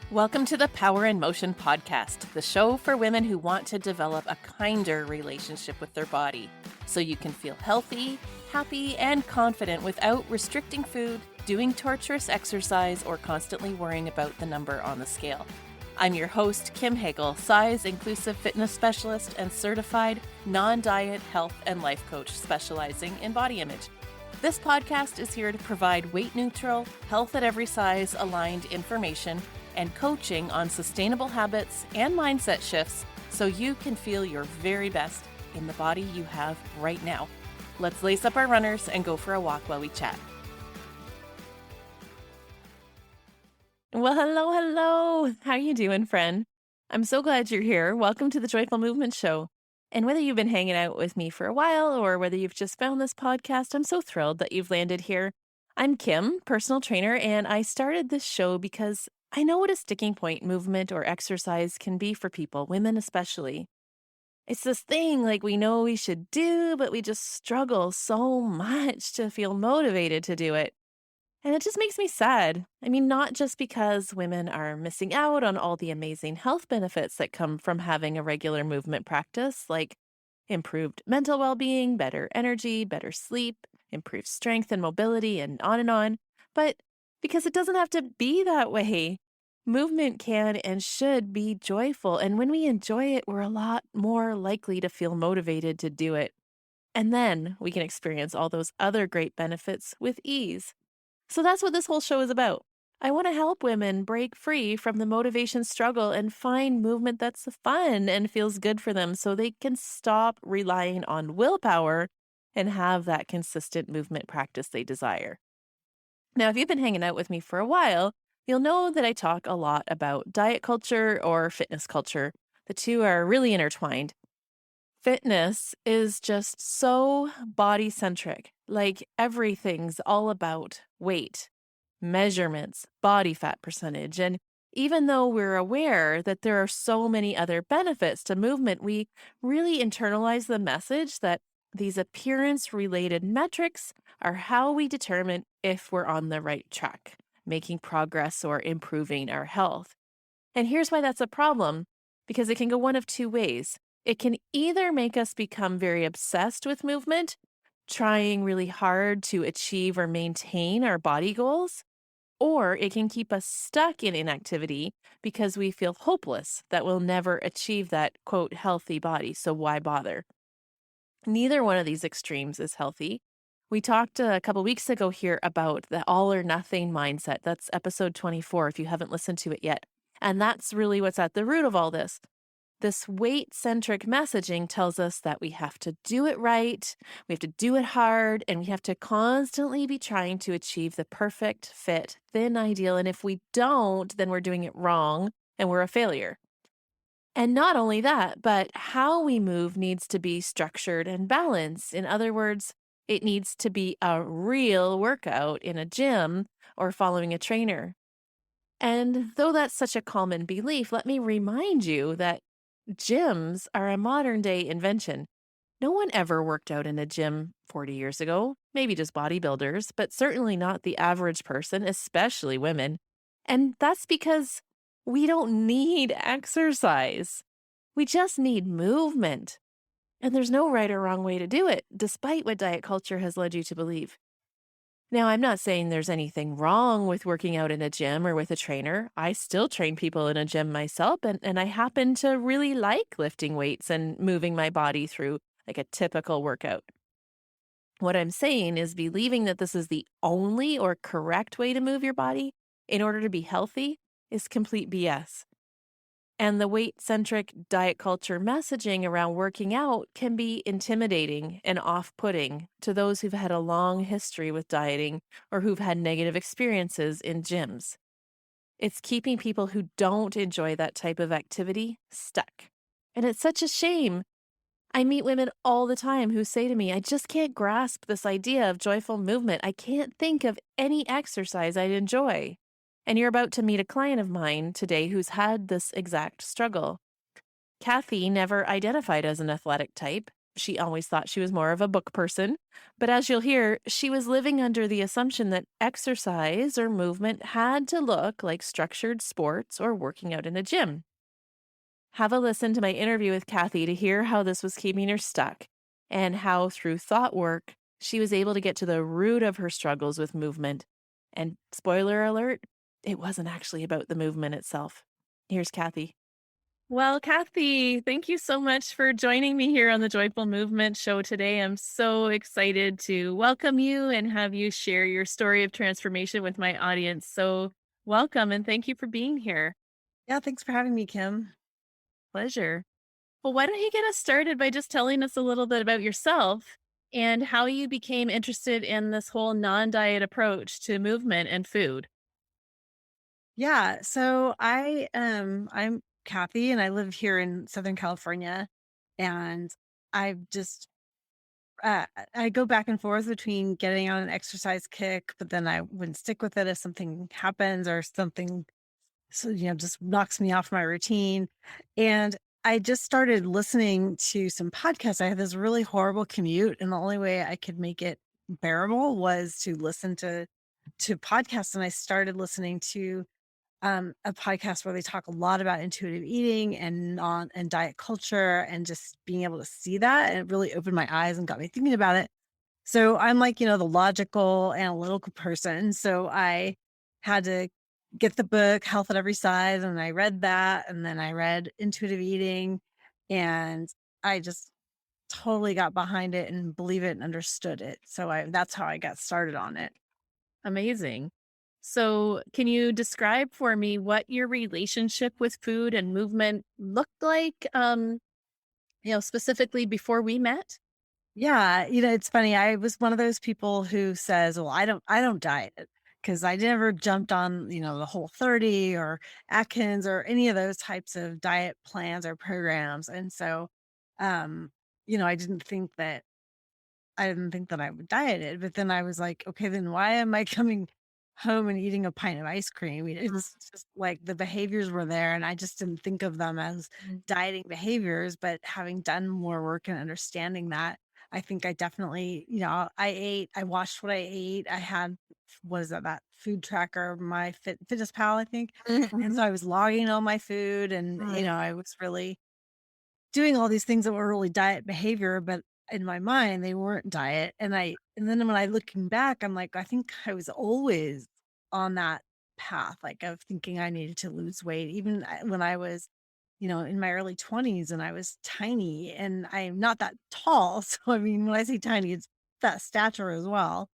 Welcome to the Power in Motion podcast, the show for women who want to develop a kinder relationship with their body so you can feel healthy, happy, and confident without restricting food, doing torturous exercise, or constantly worrying about the number on the scale. I'm your host, Kim Hagel, size-inclusive fitness specialist and certified non-diet health and life coach specializing in body image. This podcast is here to provide weight-neutral, health at every size aligned information and coaching on sustainable habits and mindset shifts so you can feel your very best in the body you have right now. Let's lace up our runners and go for a walk while we chat. Well, hello. How you doing, friend? I'm so glad you're here. Welcome to the Joyful Movement Show. And whether you've been hanging out with me for a while or whether you've just found this podcast, I'm so thrilled that you've landed here. I'm Kim, personal trainer, and I started this show because I know what a sticking point movement or exercise can be for people, women especially. It's this thing like we know we should do, but we just struggle so much to feel motivated to do it. And it just makes me sad. I mean, not just because women are missing out on all the amazing health benefits that come from having a regular movement practice, like improved mental well-being, better energy, better sleep, improved strength and mobility, and on, but because it doesn't have to be that way. Movement can and should be joyful, and when we enjoy it, we're a lot more likely to feel motivated to do it. And then we can experience all those other great benefits with ease. So that's what this whole show is about. I want to help women break free from the motivation struggle and find movement that's fun and feels good for them so they can stop relying on willpower and have that consistent movement practice they desire. Now, if you've been hanging out with me for a while, you'll know that I talk a lot about diet culture or fitness culture. The two are really intertwined. Fitness is just so body centric, like everything's all about weight, measurements, body fat percentage. And even though we're aware that there are so many other benefits to movement, we really internalize the message that these appearance related metrics are how we determine if we're on the right track, making progress or improving our health. And here's why that's a problem, because it can go one of two ways. It can either make us become very obsessed with movement, trying really hard to achieve or maintain our body goals, or it can keep us stuck in inactivity because we feel hopeless that we'll never achieve that, quote, healthy body, so why bother? Neither one of these extremes is healthy. We talked a couple weeks ago here about the all or nothing mindset. That's episode 24 if you haven't listened to it yet. And that's really what's at the root of all this. This weight-centric messaging tells us that we have to do it right, we have to do it hard, and we have to constantly be trying to achieve the perfect fit, thin ideal. And if we don't, then we're doing it wrong and we're a failure. And not only that, but how we move needs to be structured and balanced. In other words, it needs to be a real workout in a gym or following a trainer. And though that's such a common belief, let me remind you that gyms are a modern day invention. No one ever worked out in a gym 40 years ago, maybe just bodybuilders, but certainly not the average person, especially women. And that's because we don't need exercise. We just need movement. And there's no right or wrong way to do it, despite what diet culture has led you to believe. Now, I'm not saying there's anything wrong with working out in a gym or with a trainer. I still train people in a gym myself, and I happen to really like lifting weights and moving my body through like a typical workout. What I'm saying is believing that this is the only or correct way to move your body in order to be healthy is complete BS. And the weight-centric diet culture messaging around working out can be intimidating and off-putting to those who've had a long history with dieting or who've had negative experiences in gyms. It's keeping people who don't enjoy that type of activity stuck. And it's such a shame. I meet women all the time who say to me, I just can't grasp this idea of joyful movement. I can't think of any exercise I'd enjoy. And you're about to meet a client of mine today who's had this exact struggle. Kathy never identified as an athletic type, She always thought she was more of a book person, but as you'll hear, she was living under the assumption that exercise or movement had to look like structured sports or working out in a gym. Have a listen to my interview with Kathy to hear how this was keeping her stuck and how, through thought work, she was able to get to the root of her struggles with movement. And spoiler alert, it wasn't actually about the movement itself. Here's Kathy. Well, Kathy, thank you so much for joining me here on the Joyful Movement Show today. I'm so excited to welcome you and have you share your story of transformation with my audience. So, welcome and thank you for being here. Yeah, thanks for having me, Kim. Pleasure. Well, why don't you get us started by just telling us a little bit about yourself and how you became interested in this whole non diet approach to movement and food? Yeah, so I'm Kathy and I live here in Southern California and I've just I go back and forth between getting on an exercise kick, but then I wouldn't stick with it if something happens or something just knocks me off my routine. And I just started listening to some podcasts. I had this really horrible commute, and the only way I could make it bearable was to listen to podcasts. And I started listening to a podcast where they talk a lot about intuitive eating and diet culture and just being able to see that. And it really opened my eyes and got me thinking about it. So I'm like, the logical, analytical person. So I had to get the book, Health at Every Size, and I read that. And then I read Intuitive Eating. And I just totally got behind it and believe it and understood it. So that's how I got started on it. Amazing. So, can you describe for me what your relationship with food and movement looked like, specifically before we met? Yeah, it's funny. I was one of those people who says, "Well, I don't diet because I never jumped on, the Whole 30 or Atkins or any of those types of diet plans or programs." And so, um, I didn't think that I would diet it. But then I was like, okay, then why am I coming home and eating a pint of ice cream? It's just like the behaviors were there, and I just didn't think of them as dieting behaviors. But having done more work and understanding that, I think I definitely, I watched what I ate. I had, what is that food tracker, my Fitness Pal, I think. And so I was logging all my food, and, I was really doing all these things that were really diet behavior, but in my mind, they weren't diet. And then when I looking back, I'm like, I think I was always on that path, like of thinking I needed to lose weight, even when I was, in my early 20s and I was tiny and I'm not that tall. So, I mean, when I say tiny, it's that stature as well.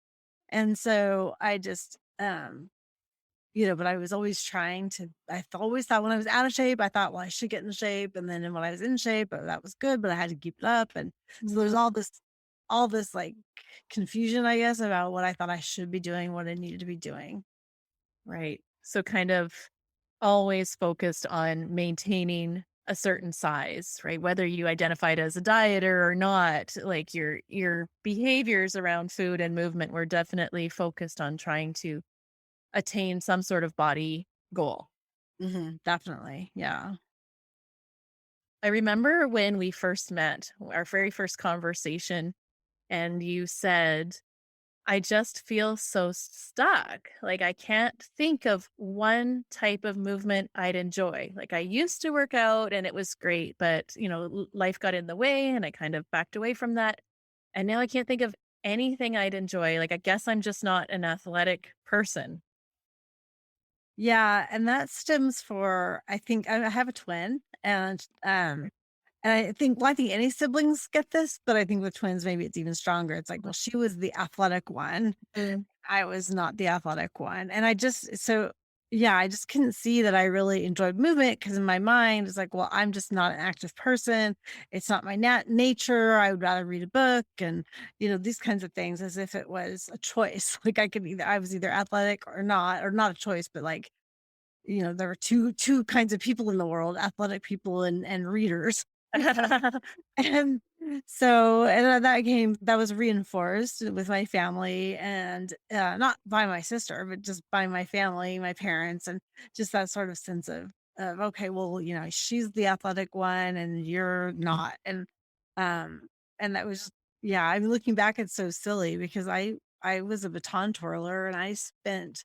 And so I just, but I was always trying to always thought when I was out of shape, I thought, well, I should get in shape. And then when I was in shape, that was good, but I had to keep it up. And so there's all this like confusion, I guess, about what I thought I should be doing, what I needed to be doing. Right. So, kind of always focused on maintaining a certain size, right? Whether you identified as a dieter or not, like your behaviors around food and movement were definitely focused on trying to attain some sort of body goal. Definitely. Yeah. I remember when we first met, our very first conversation, and you said, I just feel so stuck. Like, I can't think of one type of movement I'd enjoy. Like, I used to work out and it was great, but, life got in the way and I kind of backed away from that. And now I can't think of anything I'd enjoy. Like, I guess I'm just not an athletic person. Yeah. And that stems for, I think I have a twin and I think, well, I think any siblings get this, but I think with twins, maybe it's even stronger. It's like, well, she was the athletic one. Mm. I was not the athletic one. And yeah, I just couldn't see that I really enjoyed movement because in my mind, it's like, well, I'm just not an active person. It's not my nature. I would rather read a book and, these kinds of things as if it was a choice. Like I was either athletic or not a choice, but like, there were two kinds of people in the world, athletic people and readers. And that was reinforced with my family and, not by my sister, but just by my family, my parents, and just that sort of sense of, okay, well, she's the athletic one and you're not. Um, and that was yeah, I'm looking back, it's so silly because I was a baton twirler and I spent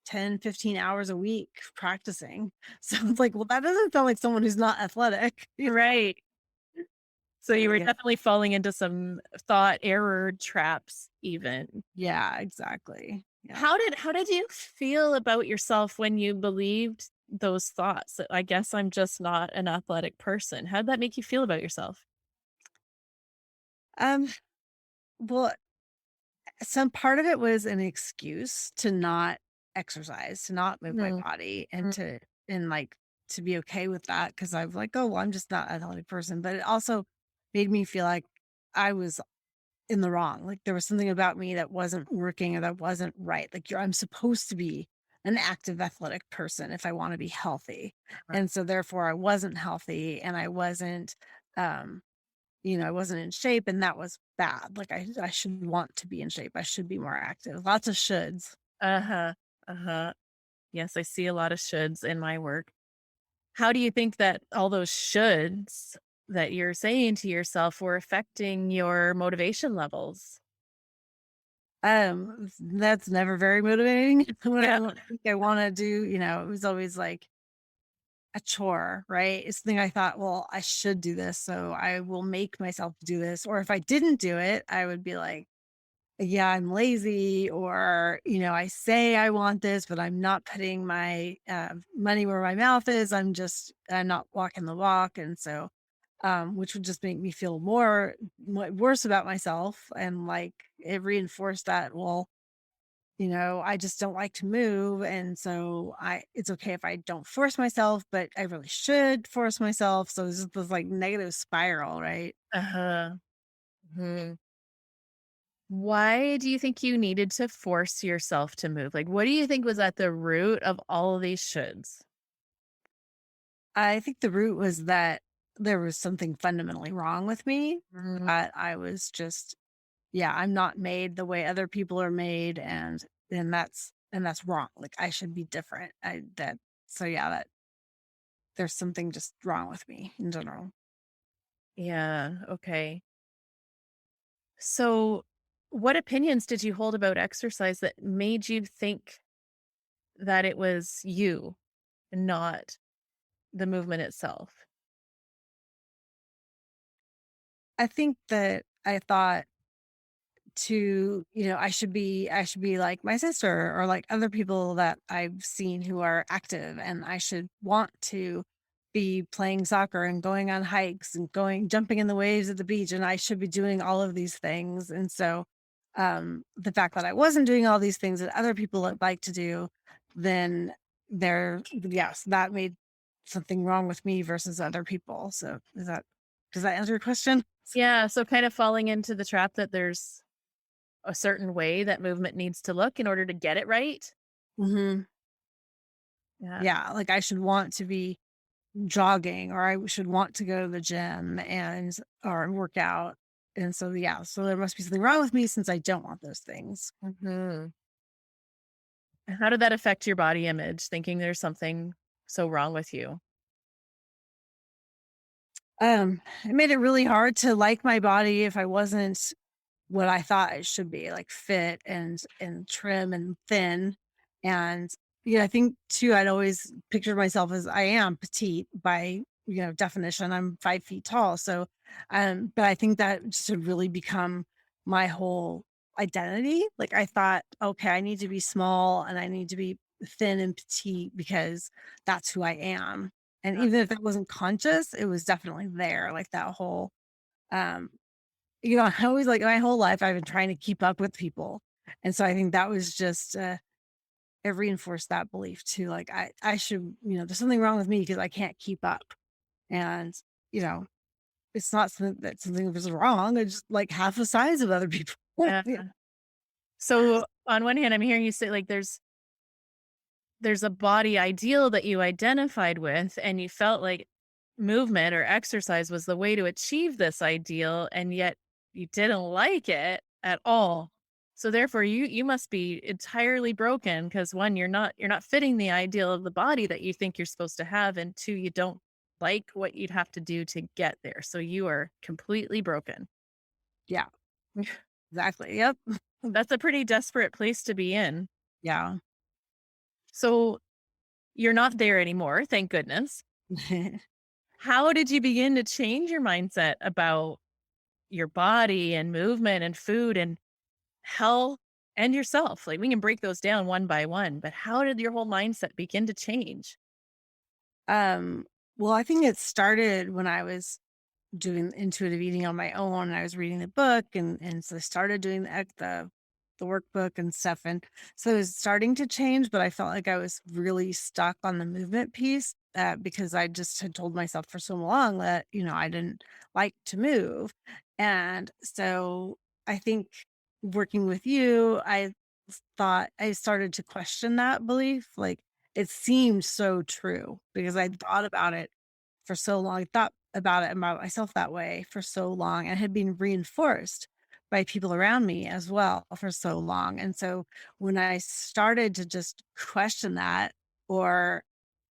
10, 15 hours a week practicing. So it's like, well, that doesn't sound like someone who's not athletic. Right. So you were Yeah. definitely falling into some thought error traps even. Yeah, exactly. Yeah. How did you feel about yourself when you believed those thoughts that I guess I'm just not an athletic person? How did that make you feel about yourself? Um, well, some part of it was an excuse to not exercise, to not move my Mm, body and mm, like to be okay with that because I'm like, oh, well, I'm just not an athletic person. But it also made me feel like I was in the wrong. Like there was something about me that wasn't working or that wasn't right. Like I'm supposed to be an active athletic person if I want to be healthy. And so therefore I wasn't healthy and I wasn't um I wasn't in shape and that was bad. Like I should want to be in shape. I should be more active. Lots of shoulds. uh-huh. Uh-huh. Yes, I see a lot of shoulds in my work. How do you think that all those shoulds that you're saying to yourself were affecting your motivation levels? That's never very motivating. When I Yeah. don't think I want to do, it was always like a chore, right? It's something I thought, well, I should do this, so I will make myself do this. Or if I didn't do it, I would be like, yeah, I'm lazy, or, I say I want this, but I'm not putting my money where my mouth is. I'm not walking the walk. And so, which would just make me feel worse about myself. And like it reinforced that, well, I just don't like to move. And so it's okay if I don't force myself, but I really should force myself. So it's just this like negative spiral, right? Uh-huh. Mhm. Why do you think you needed to force yourself to move? Like, what do you think was at the root of all of these shoulds? I think the root was that there was something fundamentally wrong with me. Mm, That I was just, yeah, I'm not made the way other people are made. And that's wrong. Like I should be different. So yeah, that there's something just wrong with me in general. yeah. Okay. So, what opinions did you hold about exercise that made you think that it was you, not the movement itself? I think that I thought I should be like my sister or like other people that I've seen who are active, and I should want to be playing soccer and going on hikes and going jumping in the waves at the beach, and I should be doing all of these things. And so the fact that I wasn't doing all these things that other people would like to do, then yes, that made something wrong with me versus other people. So does that answer your question? Yeah. So, kind of falling into the trap that there's a certain way that movement needs to look in order to get it right. Hmm. Yeah. Yeah, like I should want to be jogging or I should want to go to the gym and or work out. And so yeah, so there must be something wrong with me since I don't want those things. Hmm. How did that affect your body image, thinking there's something so wrong with you? It made it really hard to like my body if I wasn't what I thought it should be, like fit and trim and thin. And I think too, I'd always pictured myself as I am petite by definition. I'm 5 feet tall. So but I think that just had really become my whole identity. Like I thought, okay, I need to be small and I need to be thin and petite because that's who I am. And even if it wasn't conscious, it was definitely there, like that whole um I always like my whole life I've been trying to keep up with people. And so I think that was just it reinforced that belief too. Like I should, there's something wrong with me because I can't keep up. And, you know, it's not something was wrong. It's just like half the size of other people. Yeah. Yeah. So on one hand, I'm hearing you say like there's a body ideal that you identified with and you felt like movement or exercise was the way to achieve this ideal and yet you didn't like it at all. So therefore you must be entirely broken because one you're not fitting the ideal of the body that you think you're supposed to have, and two, you don't like what you'd have to do to get there. So you are completely broken. Yeah, exactly. Yep. That's a pretty desperate place to be in. Yeah. So you're not there anymore, thank goodness. How did you begin to change your mindset about your body and movement and food and health and yourself? Like we can break those down one by one, but how did your whole mindset begin to change? um, well, I think it started when I was doing intuitive eating on my own. And I was reading the book, and so I started doing the workbook and stuff. And so it was starting to change, but I felt like I was really stuck on the movement piece, because I just had told myself for so long that, I didn't like to move. And so I think working with you, I thought I started to question that belief. Like, it seemed so true because I thought about it for so long. I thought about it about myself that way for so long and had been reinforced by people around me as well for so long. And so when I started to just question that, or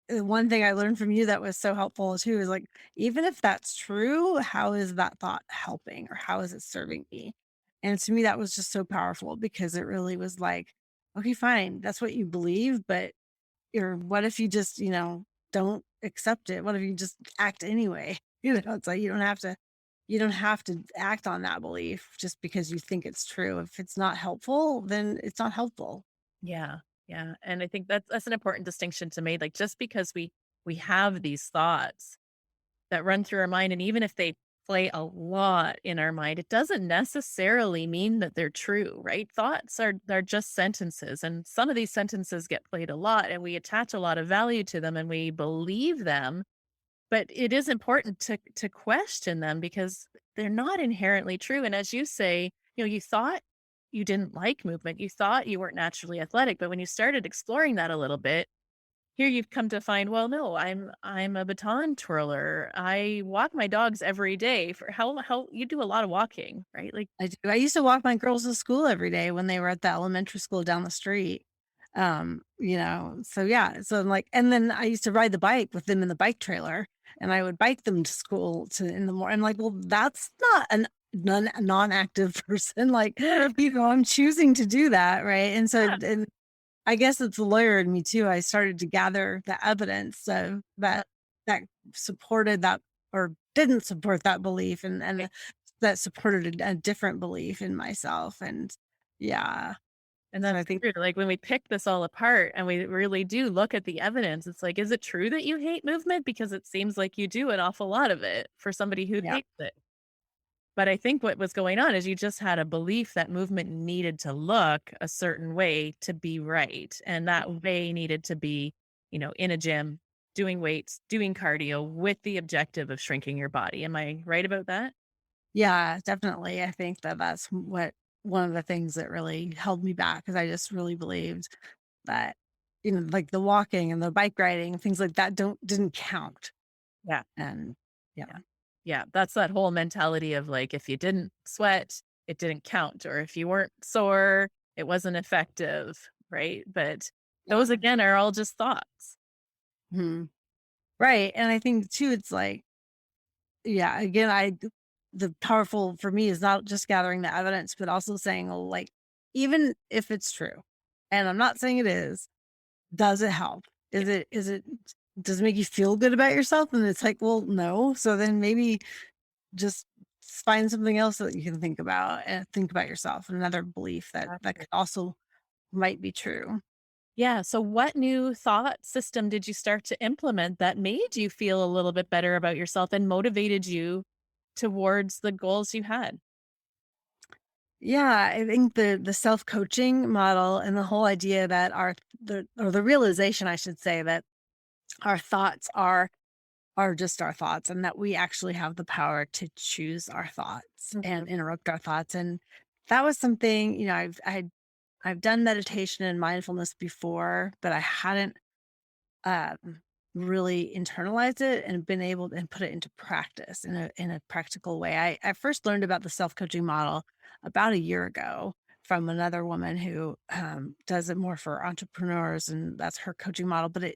one thing I learned from you that was so helpful too is like, even if that's true, how is that thought helping or how is it serving me? And to me, that was just so powerful because it really was like, okay, fine, that's what you believe, but or what if you just, don't accept it? What if you just act anyway? It's like you don't have to act on that belief just because you think it's true. If it's not helpful, then it's not helpful. Yeah. Yeah. And I think that's an important distinction to make. Like just because we have these thoughts that run through our mind, and even if they play a lot in our mind, it doesn't necessarily mean that they're true, right? Thoughts are just sentences, and some of these sentences get played a lot, and we attach a lot of value to them, and we believe them. But it is important to question them because they're not inherently true. And as you say, you thought you didn't like movement, you thought you weren't naturally athletic, but when you started exploring that a little bit, here you've come to find, well, no, I'm a baton twirler. I walk my dogs every day. For how you do a lot of walking, right? Like, I do. I used to walk my girls to school every day when they were at the elementary school down the street. So yeah. So I'm like, and then I used to ride the bike with them in the bike trailer, and I would bike them to school to in the morning. I'm like, well, that's not an non-active person. Like, I'm choosing to do that. Right. And so, yeah, and I guess it's the lawyer in me too. I started to gather the evidence so yeah, that supported that or didn't support that belief, and right. that supported a different belief in myself. And yeah, And so that's I think true. Like when we pick this all apart and we really do look at the evidence, it's like, is it true that you hate movement? Because it seems like you do an awful lot of it for somebody who yeah, hates it. But I think what was going on is you just had a belief that movement needed to look a certain way to be right. And that way needed to be, in a gym, doing weights, doing cardio with the objective of shrinking your body. Am I right about that? yeah, definitely. I think that that's what one of the things that really held me back because I just really believed that like the walking and the bike riding and things like that don't didn't count. Yeah. And yeah, Yeah. Yeah. That's that whole mentality of like, if you didn't sweat, it didn't count. Or if you weren't sore, it wasn't effective. Right. But those yeah. again are all just thoughts. Mhm. Right. And I think too, it's like, yeah, again, the powerful for me is not just gathering the evidence, but also saying, well, like, even if it's true, and I'm not saying it is, does it help? Does it make you feel good about yourself? And it's like, well, no. So then maybe just find something else that you can think about and think about yourself, another belief that Exactly. could also might be true. Yeah. So, what new thought system did you start to implement that made you feel a little bit better about yourself and motivated you towards the goals you had? Yeah, I think the self-coaching model and the whole idea that the realization I should say that our thoughts are just our thoughts and that we actually have the power to choose our thoughts Mhm. and interrupt our thoughts. And that was something, I've done meditation and mindfulness before, but I hadn't really internalized it and been able to and put it into practice in a practical way. I first learned about the self-coaching model about a year ago from another woman who does it more for entrepreneurs, and that's her coaching model. But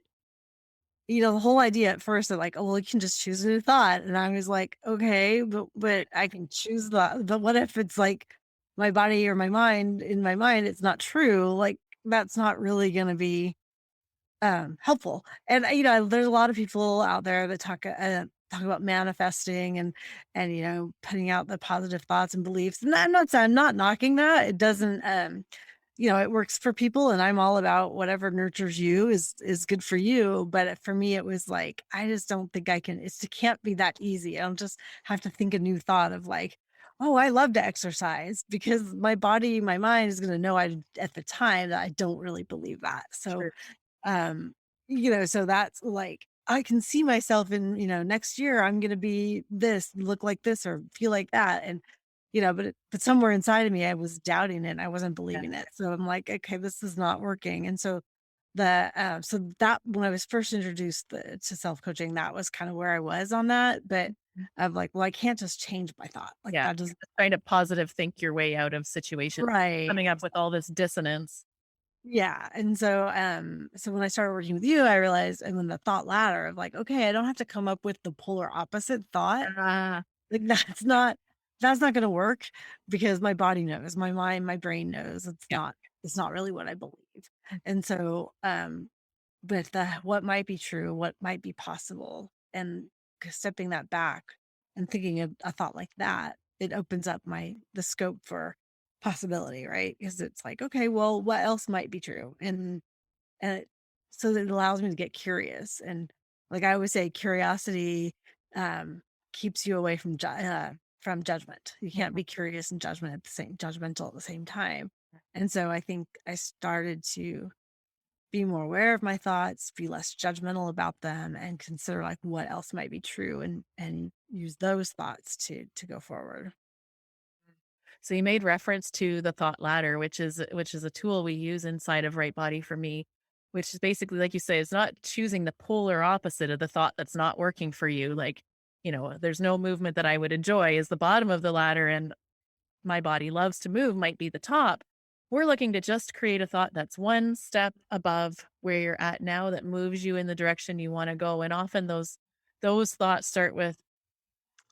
the whole idea at first of like, oh, well, you can just choose a new thought. And I was like, okay, but I can choose that. But what if it's like my body or my mind in my mind, it's not true. Like that's not really gonna be helpful. And there's a lot of people out there that talk about manifesting and putting out the positive thoughts and beliefs. And I'm not knocking that. It doesn't it works for people, and I'm all about whatever nurtures you is good for you. But for me, it was like I just don't think I can. It can't be that easy. I don't just have to think a new thought of like, oh, I love to exercise because my body, my mind is going to know I at the time that I don't really believe that. So Sure. um, so that's like I can see myself in, next year I'm gonna be this, look like this, or feel like that. And but somewhere inside of me, I was doubting it. I wasn't Yeah. believing it. So I'm like, okay, this is not working. And so so that when I was first introduced to self coaching, that was kind of where I was on that. But Mhm. I'm like, well, I can't just change my thought. Like Yeah. that doesn't Just trying to positive think your way out of situations right. coming up with all this dissonance. Yeah, and so when I started working with you, I realized and then the thought ladder of like, okay, I don't have to come up with the polar opposite thought. Ah, Like that's not gonna work because my body knows, my mind, my brain knows yeah. it's not really what I believe. And so but what might be true, what might be possible, and stepping that back and thinking of a thought like that, it opens up the scope for possibility, right? Because it's like, okay, well, what else might be true? And so that it allows me to get curious. And like I always say, curiosity um, keeps you away from judgment. You can't Mhm. be curious and judgmental at the same time. And so I think I started to be more aware of my thoughts, be less judgmental about them, and consider like what else might be true, and use those thoughts to go forward. So you made reference to the thought ladder, which is a tool we use inside of Right Body for Me, which is basically like you say, it's not choosing the polar opposite of the thought that's not working for you. Like, there's no movement that I would enjoy is the bottom of the ladder and my body loves to move might be the top. We're looking to just create a thought that's one step above where you're at now that moves you in the direction you want to go. And often those thoughts start with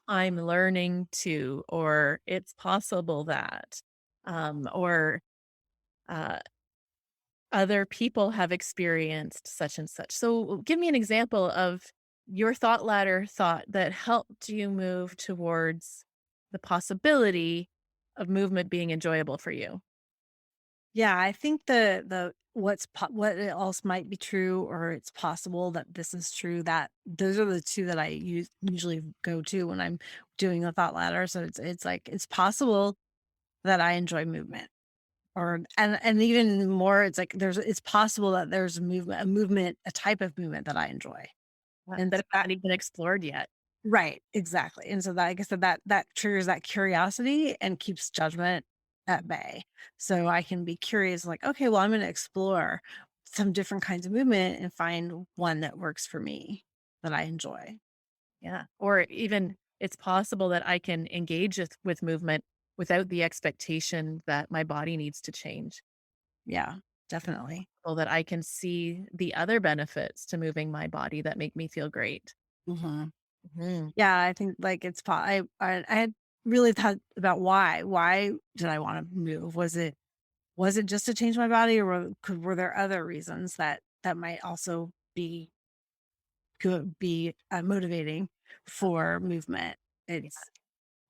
I'm learning to, or it's possible that, or uh, other people have experienced such and such. So, give me an example of your thought ladder thought that helped you move towards the possibility of movement being enjoyable for you. Yeah, I think what else might be true, or it's possible that this is true. That those are the two that usually go to when I'm doing a thought ladder. So it's like it's possible that I enjoy movement, or and even more, it's possible that there's a type of movement that I enjoy, and That so I haven't even explored yet. right, exactly. And so that like I said, that triggers that curiosity and keeps judgment at bay. So I can be curious, like, okay, well, I'm going to explore some different kinds of movement and find one that works for me that I enjoy. Yeah. Or even it's possible that I can engage with movement without the expectation that my body needs to change. Yeah, definitely. So that I can see the other benefits to moving my body that make me feel great. Hmm. Mhm. Yeah, I think like I had really thought about why did I want to move? Was it just to change my body, or were there other reasons that might also could be motivating for movement? Yeah. It's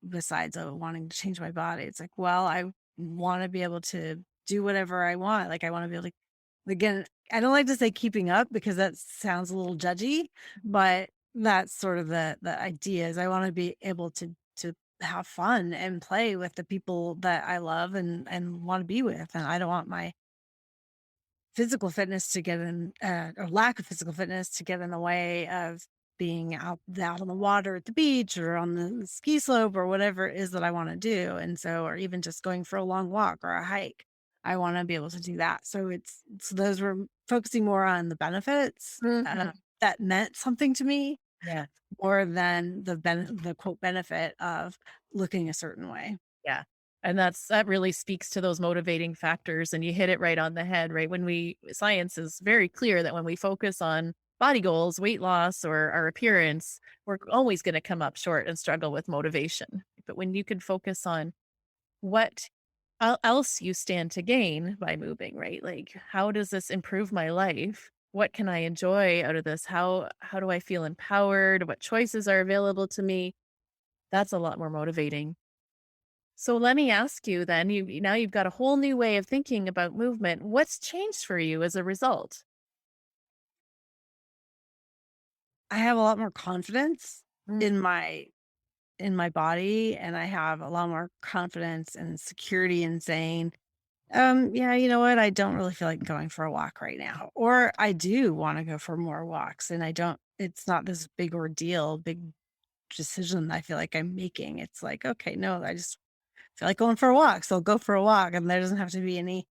besides wanting to change my body. It's like, well, I want to be able to do whatever I want. Like I want to be able to again. I don't like to say keeping up because that sounds a little judgy, but that's sort of the idea. Is I want to be able to have fun and play with the people that I love and want to be with, and I don't want my physical fitness to get in or lack of physical fitness to get in the way of being out on the water at the beach or on the ski slope or whatever it is that I want to do. And so or even just going for a long walk or a hike. I want to be able to do that. So those were focusing more on the benefits Mhm. that meant something to me Yeah. more than the quote benefit of looking a certain way. Yeah. And that really speaks to those motivating factors and you hit it right on the head, right? Science is very clear that when we focus on body goals, weight loss, or our appearance, we're always going to come up short and struggle with motivation. But when you can focus on what else you stand to gain by moving, right? Like, how does this improve my life? What can I enjoy out of this? How do I feel empowered? What choices are available to me? That's a lot more motivating. So let me ask you then, now you've got a whole new way of thinking about movement. What's changed for you as a result? I have a lot more confidence Mm, in my body, and I have a lot more confidence and security in saying, yeah, you know what? I don't really feel like going for a walk right now. Or I do want to go for more walks, and I don't, it's not this big ordeal, big decision I feel like I'm making. It's like, okay, no, I just feel like going for a walk. So I'll go for a walk, and there doesn't have to be any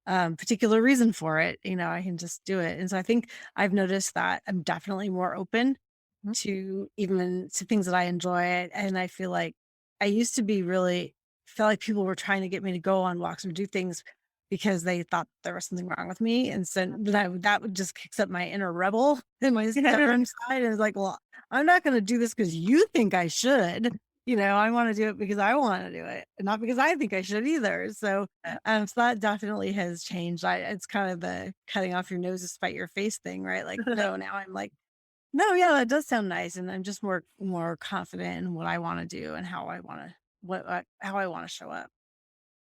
particular reason for it. I can just do it. And so I think I've noticed that I'm definitely more open mm, to even to things that I enjoy. And I feel like I used to be really felt like people were trying to get me to go on walks or do things because they thought there was something wrong with me. And so that would just kicks up my inner rebel and my stubborn side. And it's like, well, I'm not going to do this because you think I should. I want to do it because I want to do it, and not because I think I should either. So that definitely has changed. It's kind of the cutting off your nose to spite your face thing, right? Like, no, now I'm like, no, yeah, that does sound nice, and I'm just more confident in what I wanna do and how I wanna show up.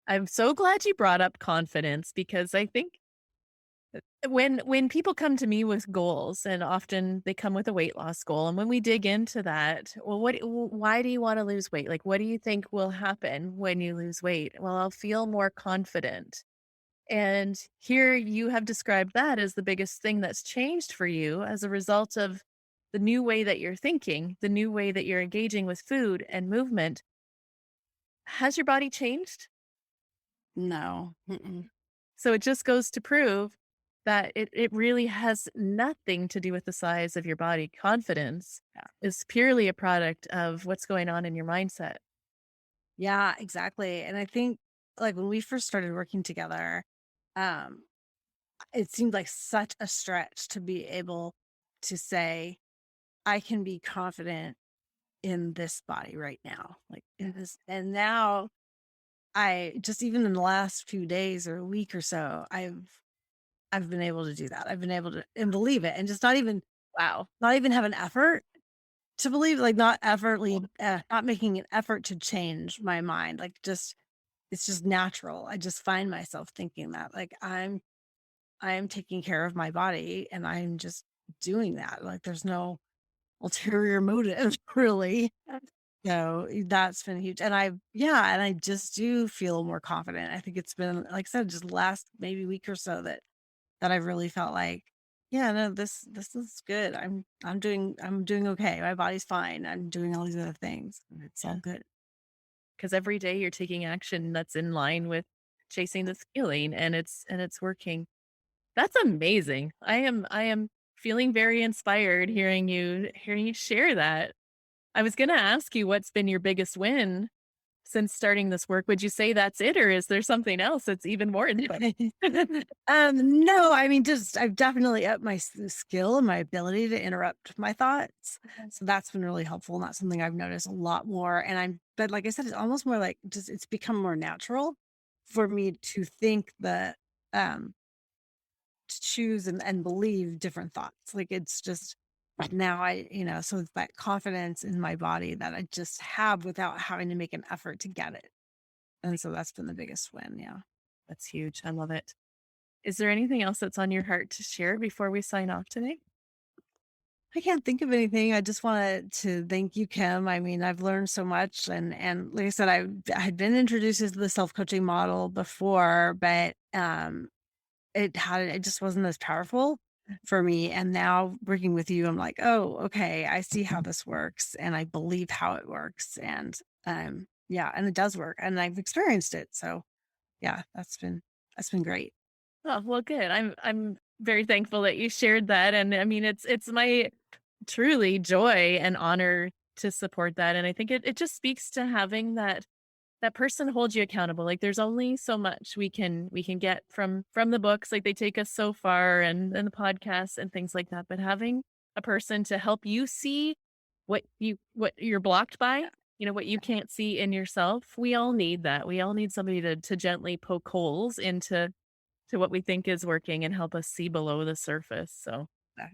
I'm so glad you brought up confidence because I think when people come to me with goals, and often they come with a weight loss goal, and when we dig into that, well, why do you want to lose weight? Like, what do you think will happen when you lose weight? Well, I'll feel more confident. And here you have described that as the biggest thing that's changed for you as a result of the new way that you're thinking, the new way that you're engaging with food and movement. Has your body changed? No, mm-mm. So it just goes to prove that it really has nothing to do with the size of your body. Confidence Yeah. is purely a product of what's going on in your mindset. Yeah, exactly, and I think, like, when we first started working together, um, it seemed like such a stretch to be able to say, "I can be confident in this body right now," like, in this and now I just even in the last few days or a week or so, I've been able to do that. I've been able to and believe it and just Wow. not even have an effort to believe, like not making an effort to change my mind. Like just it's just natural. I just find myself thinking that like I'm taking care of my body and I'm just doing that. Like there's no ulterior motive really. So that's been huge. And I just do feel more confident. I think it's been like I said, just last maybe week or so that I really felt like, yeah, no, this is good. I'm doing okay. My body's fine. I'm doing all these other things. And it's all Yeah. good. Because every day you're taking action that's in line with chasing this feeling, and it's working. That's amazing. I am feeling very inspired hearing you share that. I was gonna ask you what's been your biggest win since starting this work. Would you say that's it, or is there something else that's even more inspiring? No, I mean, just I've definitely upped my skill and my ability to interrupt my thoughts. So that's been really helpful. And that's something I've noticed a lot more. But like I said, it's almost more like just it's become more natural for me to think um, to choose and believe different thoughts. Like it's just now so it's that confidence in my body that I just have without having to make an effort to get it. And so that's been the biggest win. Yeah. That's huge. I love it. Is there anything else that's on your heart to share before we sign off today? I can't think of anything. I just wanted to thank you, Kim. I mean, I've learned so much, and like I said, I had been introduced to the self coaching model before, but it just wasn't as powerful for me. And now working with you, I'm like, oh, okay, I see how this works, and I believe how it works, and yeah, and it does work, and I've experienced it. So yeah, that's been great. Oh, well, good. I'm very thankful that you shared that. And I mean, it's my truly joy and honor to support that. And I think it just speaks to having that that person holds you accountable. Like there's only so much we can get from the books. Like they take us so far and the podcasts and things like that. But having a person to help you see what you're blocked by, what you can't see in yourself. We all need that. We all need somebody to gently poke holes to what we think is working and help us see below the surface. So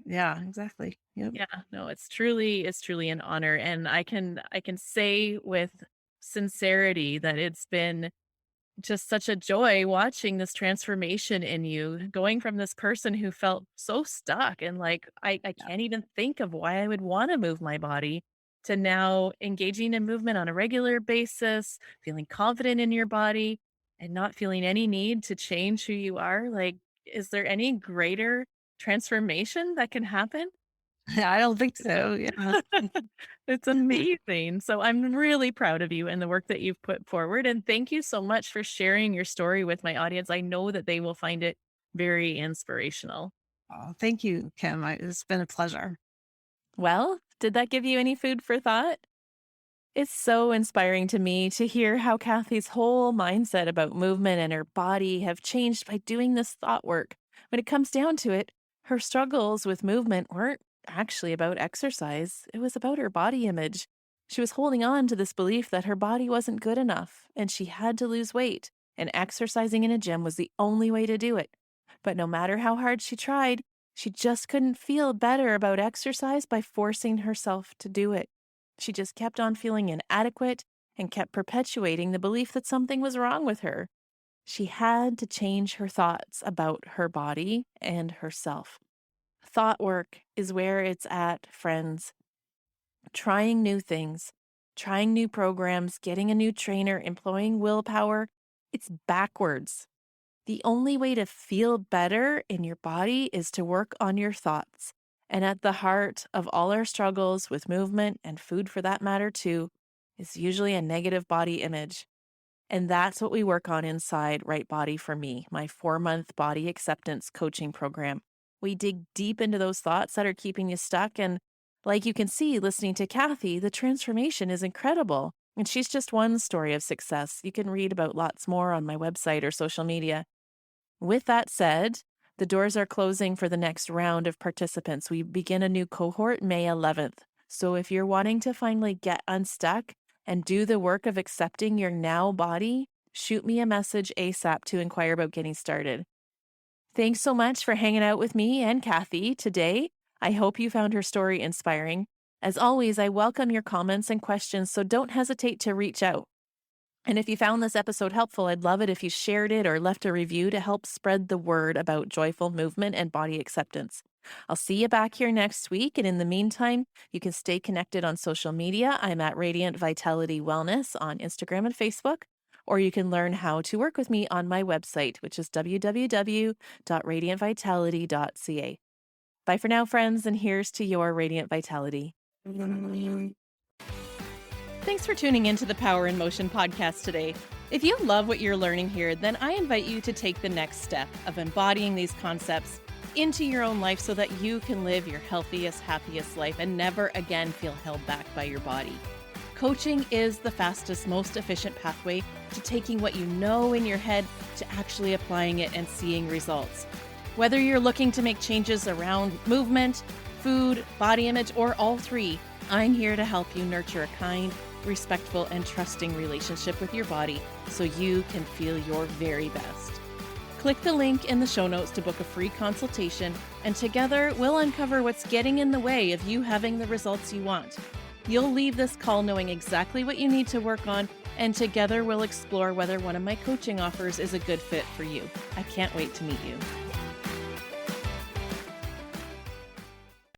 Yeah, exactly. Yep. yeah, no, it's truly an honor. And I can say with sincerity that it's been just such a joy watching this transformation in you, going from this person who felt so stuck and like, I can't even think of why I would want to move my body, to now engaging in movement on a regular basis, feeling confident in your body and not feeling any need to change who you are. Like, is there any greater transformation that can happen? I don't think so. Yeah. It's amazing. So I'm really proud of you and the work that you've put forward. And thank you so much for sharing your story with my audience. I know that they will find it very inspirational. Oh, thank you, Kim. It's been a pleasure. Well, did that give you any food for thought? It's so inspiring to me to hear how Kathy's whole mindset about movement and her body have changed by doing this thought work. When it comes down to it, her struggles with movement weren't actually about exercise, it was about her body image. She was holding on to this belief that her body wasn't good enough and she had to lose weight, and exercising in a gym was the only way to do it. But no matter how hard she tried, she just couldn't feel better about exercise by forcing herself to do it. She just kept on feeling inadequate and kept perpetuating the belief that something was wrong with her. She had to change her thoughts about her body and herself. Thought work is where it's at, friends. Trying new things, trying new programs, getting a new trainer, employing willpower, it's backwards. The only way to feel better in your body is to work on your thoughts. And at the heart of all our struggles with movement and food for that matter too, is usually a negative body image. And that's what we work on inside Right Body for Me, my 4-month body acceptance coaching program. We dig deep into those thoughts that are keeping you stuck. And like you can see, listening to Kathy, the transformation is incredible. And she's just one story of success. You can read about lots more on my website or social media. With that said, the doors are closing for the next round of participants. We begin a new cohort May 11th. So if you're wanting to finally get unstuck and do the work of accepting your now body, shoot me a message ASAP to inquire about getting started. Thanks so much for hanging out with me and Kathy today. I hope you found her story inspiring. As always, I welcome your comments and questions, so don't hesitate to reach out. And if you found this episode helpful, I'd love it if you shared it or left a review to help spread the word about joyful movement and body acceptance. I'll see you back here next week. And in the meantime, you can stay connected on social media. I'm at Radiant Vitality Wellness on Instagram and Facebook, or you can learn how to work with me on my website, which is www.radiantvitality.ca. Bye for now, friends, and here's to your radiant vitality. Thanks for tuning into the Power in Motion podcast today. If you love what you're learning here, then I invite you to take the next step of embodying these concepts into your own life so that you can live your healthiest, happiest life and never again feel held back by your body. Coaching is the fastest, most efficient pathway to taking what you know in your head to actually applying it and seeing results. Whether you're looking to make changes around movement, food, body image, or all three, I'm here to help you nurture a kind, respectful, and trusting relationship with your body so you can feel your very best. Click the link in the show notes to book a free consultation, and together we'll uncover what's getting in the way of you having the results you want. You'll leave this call knowing exactly what you need to work on, and together we'll explore whether one of my coaching offers is a good fit for you. I can't wait to meet you.